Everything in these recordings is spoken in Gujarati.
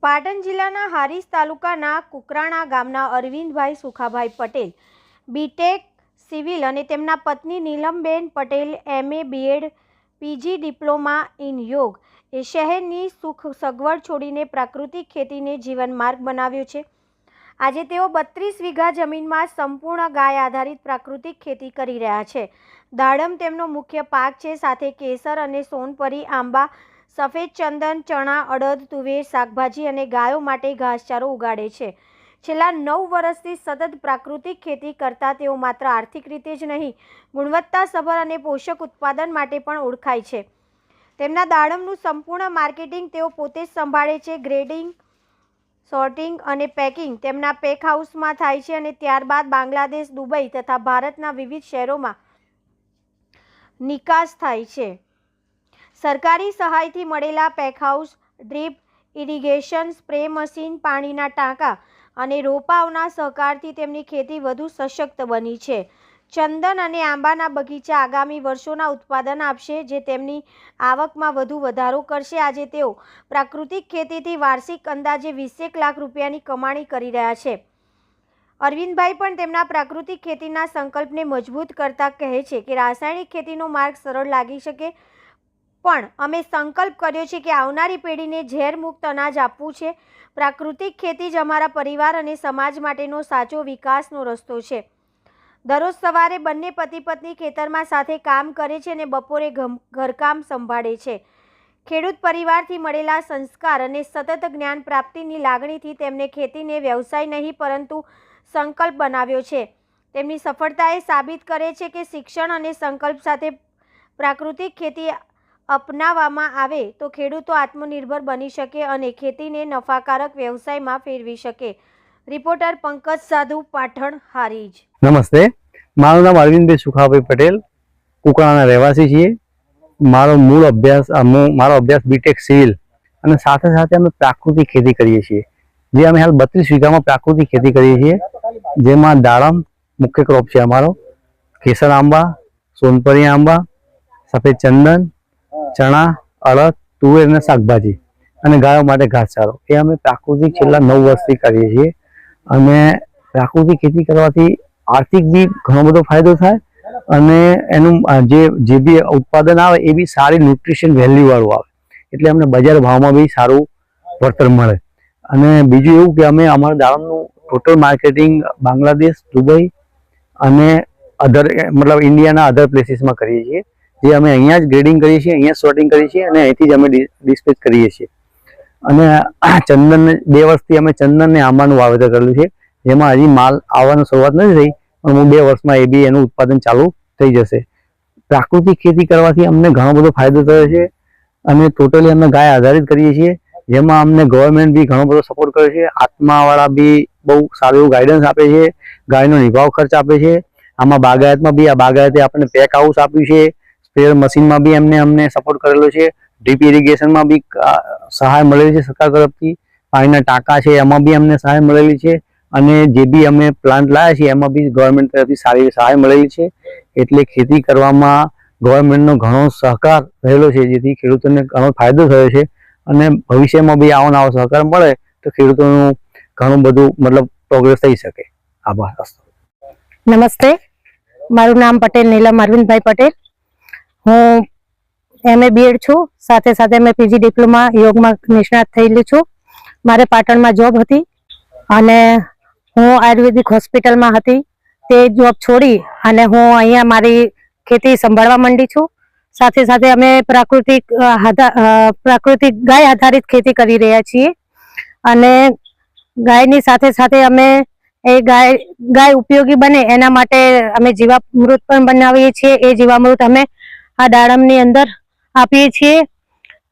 પાટણ જિલ્લાના હારીજ તાલુકાના કુકરાણા ગામના અરવિંદભાઈ સુખાભાઈ પટેલ બીટેક સિવિલ અને તેમના પત્ની Nilamben Patel MA BEd PG diploma in yoga એ શહેરની સુખ સગવડ છોડીને પ્રાકૃતિક ખેતીને જીવનમાર્ગ બનાવ્યો છે। આજે તેઓ 32 વીઘા જમીનમાં સંપૂર્ણ ગાય આધારિત પ્રાકૃતિક ખેતી કરી રહ્યા છે। દાડમ તેમનો મુખ્ય પાક છે, સાથે કેસર અને સોનપરી આંબા, સફેદ ચંદન, ચણા, અડદ, તુવેર, શાકભાજી અને ગાયો માટે ઘાસચારો ઉગાડે છે। છેલ્લા 9 વર્ષથી સતત પ્રાકૃતિક ખેતી કરતા તેઓ માત્ર આર્થિક રીતે જ નહીં, ગુણવત્તાસભર અને પોષક ઉત્પાદન માટે પણ ઓળખાય છે। તેમના દાડમનું સંપૂર્ણ માર્કેટિંગ તેઓ પોતે જ સંભાળે છે। ગ્રેડિંગ, સોર્ટિંગ અને પેકિંગ તેમના પેક હાઉસમાં થાય છે અને ત્યારબાદ બાંગ્લાદેશ, દુબઈ તથા ભારતના વિવિધ શહેરોમાં નિકાસ થાય છે। સરકારી સહાયથી મળેલા પેકહાઉસ, ડ્રીપ ઇરિગેશન, સ્પ્રે મશીન, પાણીના ટાંકા અને રોપાઓના સહકારથી તેમની ખેતી વધુ સશક્ત બની છે। ચંદન અને આંબાના બગીચા આગામી વર્ષોના ઉત્પાદન આપશે, જે તેમની આવકમાં વધુ વધારો કરશે। આજે તેઓ પ્રાકૃતિક ખેતીથી વાર્ષિક અંદાજે 20 લાખ રૂપિયાની કમાણી કરી રહ્યા છે। અરવિંદભાઈ પણ તેમના પ્રાકૃતિક ખેતીના સંકલ્પને મજબૂત કરતા કહે છે કે રાસાયણિક ખેતીનો માર્ગ સરળ લાગી શકે, પણ અમે સંકલ્પ કર્યો છે કે આવનારી પેઢીને ઝેરમુક્ત અનાજ આપવું છે। પ્રાકૃતિક ખેતી જ અમારા પરિવાર અને સમાજ માટેનો સાચો વિકાસનો રસ્તો છે। દરરોજ સવારે બંને પતિ પત્ની ખેતરમાં સાથે કામ કરે છે અને બપોરે ઘરકામ સંભાળે છે। ખેડૂત પરિવારથી મળેલા સંસ્કાર અને સતત જ્ઞાન પ્રાપ્તિની લાગણીથી તેમને ખેતીને વ્યવસાય નહીં પરંતુ સંકલ્પ બનાવ્યો છે। તેમની સફળતાએ સાબિત કરે છે કે શિક્ષણ અને સંકલ્પ સાથે પ્રાકૃતિક ખેતી અપનાવવામાં આવે તો ખેડૂતો આત્મનિર્ભર બની શકે અને ખેતીને નફાકારક વ્યવસાયમાં ફેરવી શકે। રિપોર્ટર પંકજ સાધુ, પાટણ, હારીજ। નમસ્તે, મારું નામ અરવિંદભાઈ સુખાભાઈ પટેલ, કુકરાણા રહેવાસી છીએ। મારો અભ્યાસ બીટેક સિવિલ અને સાથે સાથે અમે પ્રાકૃતિક ખેતી કરીએ છીએ, જે અમે હાલ 32 વીઘામાં પ્રાકૃતિક ખેતી કરીએ છીએ, જેમાં દાડમ મુખ્ય ક્રોપ છે અમારો, કેસર આંબા, સોનપરી આંબા, સફેદ ચંદન, ચણા, અડદ, તુવેર અને શાકભાજી અને ગાયો માટે ઘાસચારો એ અમે પ્રાકૃતિક છેલ્લા 9 વર્ષથી કરીએ છીએ। અને પ્રાકૃતિક ખેતી કરવાથી આર્થિક બી ઘણો બધો ફાયદો થાય અને એનું જે બી ઉત્પાદન આવે એ બી સારી ન્યુટ્રિશન વેલ્યુ વાળું આવે, એટલે અમને બજાર ભાવમાં બી સારું વળતર મળે। અને બીજું એવું કે અમે અમારા દાડમનું ટોટલ માર્કેટિંગ બાંગ્લાદેશ, દુબઈ અને ઇન્ડિયાના અધર પ્લેસીસમાં કરીએ છીએ, જે અમે અહીંયા જ ગ્રેડિંગ કરીએ છીએ, અહીંયા સોર્ટિંગ કરીએ છીએ અને અહીંથી જ અમે ડિસ્પેચ કરીએ છીએ। અને ચંદન 2 વર્ષથી અમે ચંદન ને આંબાનું વાવેતર કરેલું છે, જેમાં હજી માલ આવવાની શરૂઆત નથી થઈ, પણ 2 વર્ષમાં એ બી એનું ઉત્પાદન ચાલુ થઈ જશે। પ્રાકૃતિક ખેતી કરવાથી અમને ઘણો બધો ફાયદો થયો છે અને ટોટલી અમે ગાય આધારિત કરીએ છીએ, જેમાં અમને ગવર્મેન્ટ બી ઘણો બધો સપોર્ટ કરે છે। આત્માવાળા બી બહુ સારું એવું ગાઈડન્સ આપે છે, ગાયનો નિભાવ ખર્ચ આપે છે। આમાં બાગાયતમાં બી બાગાયતે આપણને પેક હાઉસ આપ્યું છે, સ્પ્રે મશીનમાં બી અમને સપોર્ટ કરેલો છે, ડ્રીપ ઇરિગેશનમાં બી સહાય મળેલી છે સરકાર તરફથી, પાણીના ટાંકા છે એમાં બી અમને સહાય મળેલી છે, અને જે બી અમે પ્લાન્ટ લાવ્યા છીએ એમાં બી ગવર્મેન્ટ તરફથી સારી સહાય મળેલી છે। એટલે ખેતી કરવામાં ગવર્મેન્ટનો ઘણો સહકાર રહેલો છે, જેથી ખેડૂતોને ઘણો ફાયદો થયો છે અને ભવિષ્યમાં બી આવો સહકાર મળે તો ખેડૂતોનું ઘણું બધું પ્રોગ્રેસ થઈ શકે। આભાર। નમસ્તે, મારું નામ પટેલ નીલમ અરવિંદભાઈ પટેલ। હું MA BEd છું, સાથે સાથે મેં PG ડિપ્લોમા યોગમાં નિષ્ણાત થયેલી છું। મારે પાટણમાં જોબ હતી અને હું આયુર્વેદિક હોસ્પિટલમાં હતી, તે જોબ છોડી અને હું અહીંયા મારી ખેતી સંભાળવા માંડી છું। સાથે સાથે અમે પ્રાકૃતિક ગાય આધારિત ખેતી કરી રહ્યા છીએ અને ગાયની સાથે સાથે અમે ગાય ઉપયોગી બને એના માટે અમે જીવામૃત પણ બનાવીએ છીએ। એ જીવામૃત અમે આ દાડમની અંદર આપીએ છીએ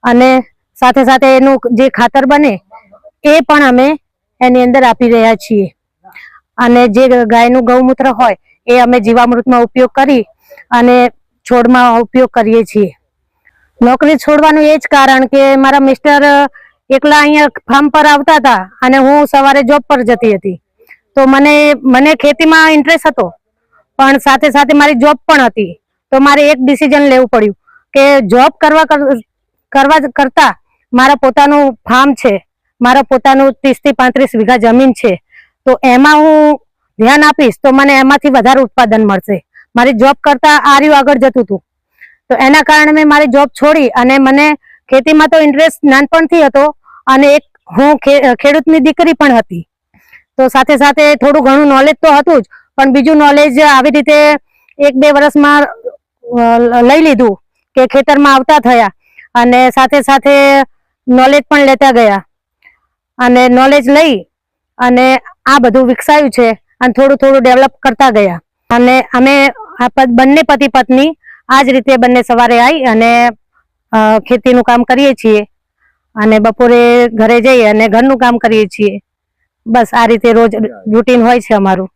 અને સાથે સાથે એનું જે ખાતર બને એ પણ અમે એની અંદર આપી રહ્યા છીએ। અને જે ગાયનું ગૌમૂત્ર હોય એ અમે જીવામૃતમાં ઉપયોગ કરી અને છોડમાં ઉપયોગ કરીએ છીએ। નોકરી છોડવાનું એ જ કારણ કે મારા મિસ્ટર એકલા અહીંયા ફાર્મ પર આવતા હતા અને હું સવારે જોબ પર જતી હતી, તો મને ખેતીમાં ઇન્ટરેસ્ટ હતો, પણ સાથે સાથે મારી જોબ પણ હતી, તો મારે એક ડિસિઝન લેવું પડ્યું કે જોબ કરવા કરતા મારા પોતાનું ફાર્મ છે મારો પોતાનું 30 થી 35 વીઘા જમીન છે, તો એમાં હું ધ્યાન આપીશ તો મને એમાંથી વધારે ઉત્પાદન મળશે. મારી જોબ કરતા આ રહ્યું આગળ જતું હતું, તો એના કારણે મેં મારી જોબ છોડી અને મને ખેતીમાં તો ઇન્ટરેસ્ટ નાનપણથી હતો અને એક હું ખેડૂતની દીકરી પણ હતી, તો સાથે સાથે થોડું ઘણું નોલેજ તો હતું જ, પણ બીજું નોલેજ આવી રીતે 1-2 વર્ષમાં લઈ લીધું કે ખેતરમાં આવતા થયા અને સાથે સાથે નોલેજ પણ લેતા ગયા અને નોલેજ લઈ અને આ બધું વિકસાયું છે અને થોડું થોડું ડેવલપ કરતા ગયા. અને અમે બંને પતિ પત્ની આ જ રીતે બંને સવારે આવી અને ખેતીનું કામ કરીએ છીએ અને બપોરે ઘરે જઈ અને ઘરનું કામ કરીએ છીએ. બસ આ રીતે રોજ રૂટીન હોય છે અમારું.